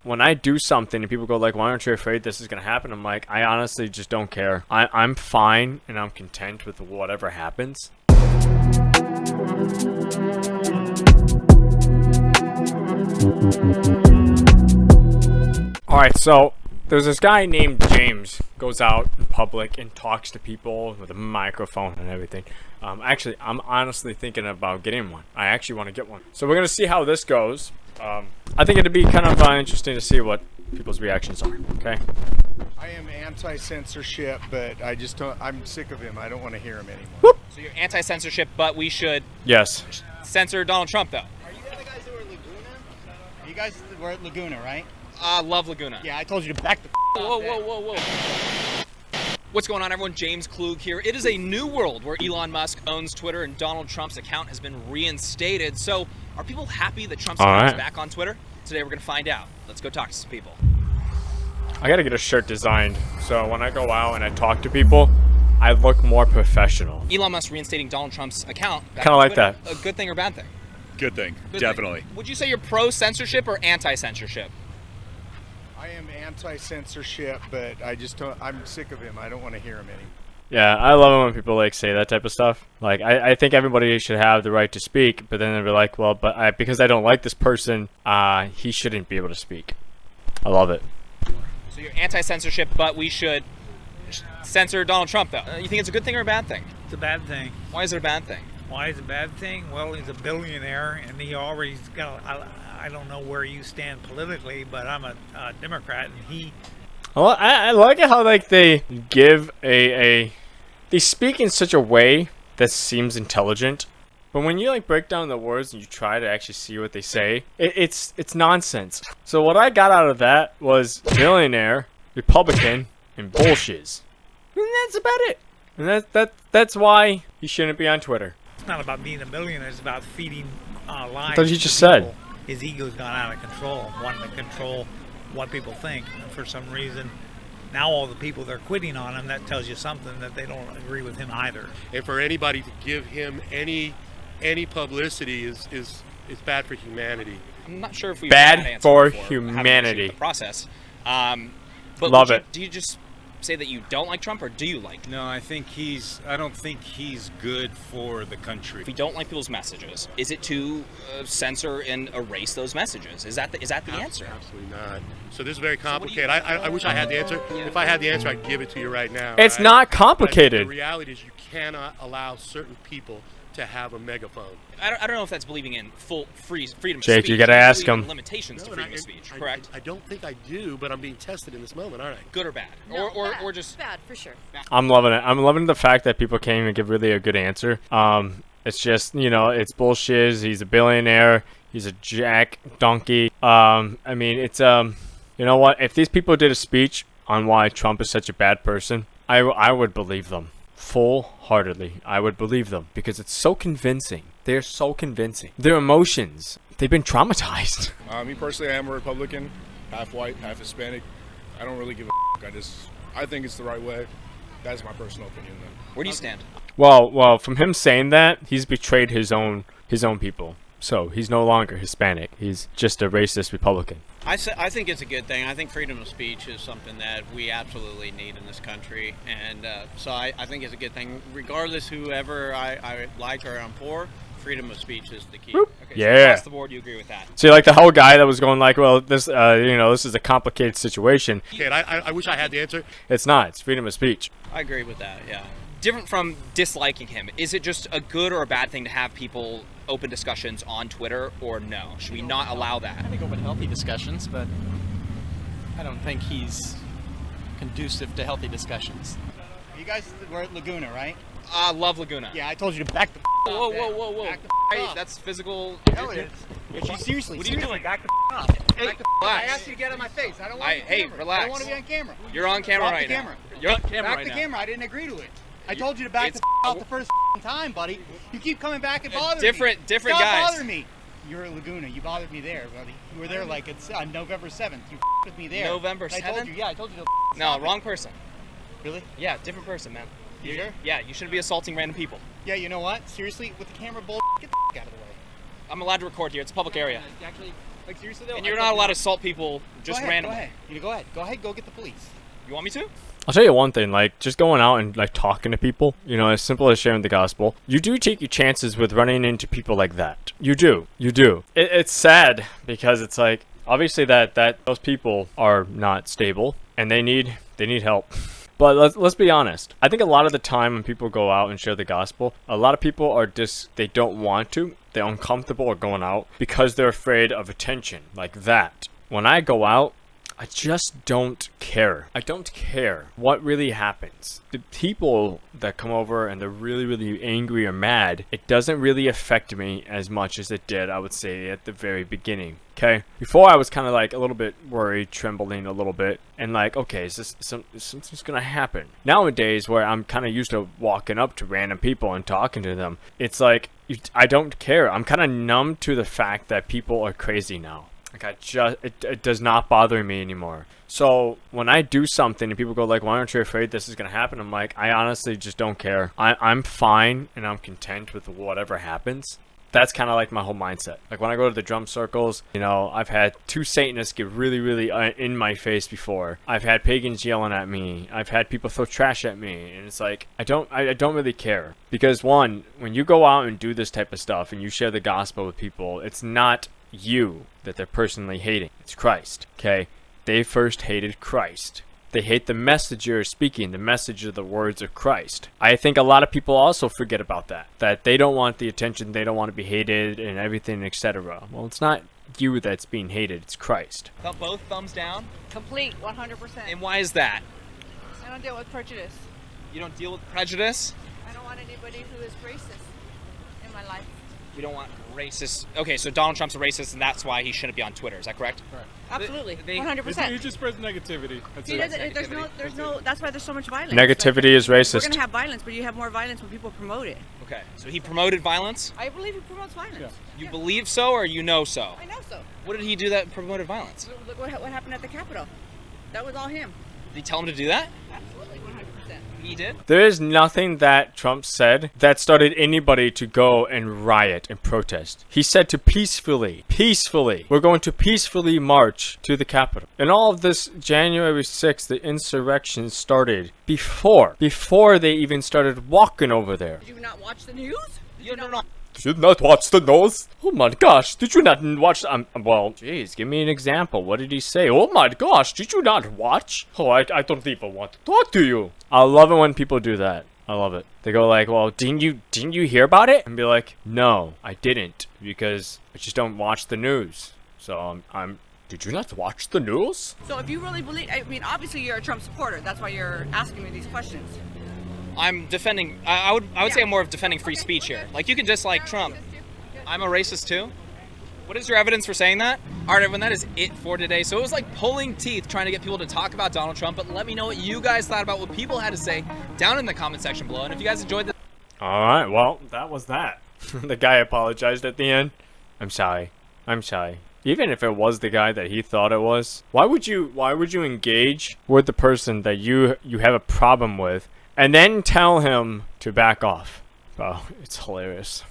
When I do something and people go like, why aren't you afraid this is going to happen? I'm like, I honestly just don't care. I'm fine and I'm content with whatever happens. Alright, so there's this guy named James, goes out in public and talks to people with a microphone and everything. Actually, I'm honestly thinking about getting one. I actually want to get one. So we're going to see how this goes. I think it'd be kind of interesting to see what people's reactions are, okay? I am anti-censorship, but I just don't, I'm sick of him. I don't want to hear him anymore. Whoop. So you're anti-censorship, but we should Yes. censor Donald Trump, though. Are you the guys who are Laguna? You guys were at Laguna, right? Love Laguna. Yeah, I told you to back the Whoa, whoa, whoa, whoa. What's going on, everyone? James Klug here. It is a new world where Elon Musk owns Twitter and Donald Trump's account has been reinstated. So are people happy that Trump's account is back on Twitter? Today we're going to find out. Let's go talk to some people. I gotta get a shirt designed so when I go out and I talk to people, I look more professional. Elon Musk reinstating Donald Trump's account. Kind of like Twitter, that. A good thing or bad thing? Good thing, Good definitely. Thing. Would you say you're pro-censorship or anti-censorship? I am anti-censorship, but I just don't, I'm sick of him. I don't want to hear him anymore. Yeah, I love it when people like say that type of stuff. Like, I think everybody should have the right to speak, but then they'll be like, well, but because I don't like this person, he shouldn't be able to speak. I love it. So you're anti-censorship, but we should censor Donald Trump, though. You think it's a good thing or a bad thing? It's a bad thing. Why is it a bad thing? Why is it a bad thing? Well, he's a billionaire, and he already's got. I don't know where you stand politically, but I'm a Democrat, and he. Well, I like it how like they give they speak in such a way that seems intelligent, but when you like break down the words and you try to actually see what they say, it's nonsense. So what I got out of that was billionaire, Republican, and bullshiz, and that's about it. And that's why he shouldn't be on Twitter. It's not about being a billionaire. It's about feeding lies. That's what you to just people. said. His ego's gone out of control, wanting to control what people think. And for some reason, now all the people that are quitting on him, that tells you something that they don't agree with him either. And for anybody to give him any publicity is bad for humanity. I'm not sure if we've Bad had an answer for before, having humanity. the process. But Love it. Do you just say that you don't like Trump, or do you like Trump? No, I don't think he's good for the country. If we don't like people's messages, is it to censor and erase those messages? Is that the answer? Absolutely not. So this is very complicated. I wish I had the answer. If I had the answer, I'd give it to you right now. It's right? not But complicated. the reality is you cannot allow certain people to have a megaphone. I don't know if that's believing in full freedom of Jake, speech. you gotta You ask believe in him. limitations to No, freedom of speech, I correct? I don't think I do, but I'm being tested in this moment, aren't I? Good or bad? No, bad. Or just bad for sure. I'm loving it. I'm loving the fact that people can't even give really a good answer. It's just, it's bullshit. He's a billionaire. He's a jack donkey. I mean, it's you know what? If these people did a speech on why Trump is such a bad person, I would believe them full-heartedly. I would believe them because it's so convincing. They're so convincing. Their emotions, they've been traumatized. Me personally, I am a Republican, half white, half Hispanic. I don't really give a I think it's the right way. That's my personal opinion, though. where do you stand? Well, from him saying that, he's betrayed his own people. So he's no longer Hispanic. He's just a racist Republican. I think it's a good thing. I think freedom of speech is something that we absolutely need in this country. And so I think it's a good thing. Regardless whoever I like or I'm for, freedom of speech is the key. Whoop. Okay, Yeah. So across the board, you agree with that? See, like the whole guy that was going like, well, this, this is a complicated situation. Okay, I wish I had the answer. It's not. It's freedom of speech. I agree with that, yeah. Different from disliking him, is it just a good or a bad thing to have people open discussions on Twitter, or no? Should we not allow that? I think open healthy discussions, but I don't think he's conducive to healthy discussions. You guys were at Laguna, right? Love Laguna. Yeah, I told you to back the Whoa, whoa, whoa, whoa. Back the Hey, up. that's physical. No, it is. Seriously, What are you doing? Back the up. Hey, I relax. asked you to get out of my face. I don't want to be Hey, camera. I relax. don't want to be on camera. You're on camera Drop right the now. camera. You're on camera Back right the now. camera. I didn't agree to it. I told you to back the out the first time, buddy. You keep coming back and bothering me. Different Stop guys. bothering me. You're at Laguna. You bothered me there, buddy. You were there like it's on November 7th. You with me there. November And I told 7th? you. Yeah, I told you to No, stop wrong it. person. Really? Yeah, different person, man. You sure? Yeah, you shouldn't be assaulting random people. Yeah, you know what? Seriously, with the camera bull, get the out of the way. I'm allowed to record here. It's a public area. Actually, Like seriously though. And you're not allowed to assault people just randomly. Go ahead. Go ahead. Go ahead. Go get the police. You want me to? I'll tell you one thing, like, just going out and, like, talking to people, you know, as simple as sharing the gospel, you do take your chances with running into people like that. You do. You do. It's sad because it's like, obviously that those people are not stable and they need help. But let's be honest. I think a lot of the time when people go out and share the gospel, a lot of people are they don't want to. They're uncomfortable going out because they're afraid of attention like that. When I go out, I just don't care. I don't care what really happens. The people that come over and they're really, really angry or mad, it doesn't really affect me as much as it did, I would say, at the very beginning. Okay? Before I was kind of like a little bit worried, trembling a little bit, and like, okay, is this something's gonna happen? Nowadays, where I'm kind of used to walking up to random people and talking to them, it's like, I don't care. I'm kind of numb to the fact that people are crazy now. Like it does not bother me anymore. So when I do something and people go like, why aren't you afraid this is going to happen? I'm like, I honestly just don't care. I'm fine and I'm content with whatever happens. That's kind of like my whole mindset. Like when I go to the drum circles, you know, I've had 2 Satanists get really, really in my face before. I've had pagans yelling at me. I've had people throw trash at me. And it's like, I don't really care. Because one, when you go out and do this type of stuff and you share the gospel with people, it's not you that they're personally hating. It's Christ. Okay? They first hated Christ. They hate the message you're speaking, the message of the words of Christ. I think a lot of people also forget about that. That they don't want the attention, they don't want to be hated and everything, etc. Well, it's not you that's being hated, it's Christ. Both thumbs down? Complete, 100%. And why is that? I don't deal with prejudice. You don't deal with prejudice? I don't want anybody who is racist in my life. We don't want racist. Okay, so Donald Trump's a racist, and that's why he shouldn't be on Twitter. Is that correct? Right. Absolutely, 100%. He just spreads negativity. He doesn't, there's no. That's why there's so much violence. Negativity is racist. We're gonna have violence, but you have more violence when people promote it. Okay, so he promoted violence? I believe he promotes violence. Yeah. You believe so, or you know so? I know so. What did he do that promoted violence? Look what happened at the Capitol. That was all him. Did he tell him to do that? Absolutely, 100%. He did? There is nothing that Trump said that started anybody to go and riot and protest. He said to peacefully, we're going to peacefully march to the Capitol. And all of this January 6th, the insurrection started before they even started walking over there. Did you not watch the news? No. Did you not watch the news? Oh my gosh, did you not watch? Well, jeez, give me an example. What did he say? Oh my gosh, did you not watch? Oh, I don't even want to talk to you. I love it when people do that. I love it. They go like, well, didn't you hear about it? And be like, no, I didn't, because I just don't watch the news. So did you not watch the news? So if you really believe, I mean, obviously you're a Trump supporter. That's why you're asking me these questions. I'm defending. I would say I'm more of defending free speech here. Like, you can dislike Trump. I'm a racist too. What is your evidence for saying that? All right, everyone, that is it for today. So it was like pulling teeth trying to get people to talk about Donald Trump, but let me know what you guys thought about what people had to say down in the comment section below. And if you guys enjoyed this. All right, well, that was that. The guy apologized at the end. I'm sorry. Even if it was the guy that he thought it was, why would you engage with the person that you have a problem with and then tell him to back off? Bro, it's hilarious.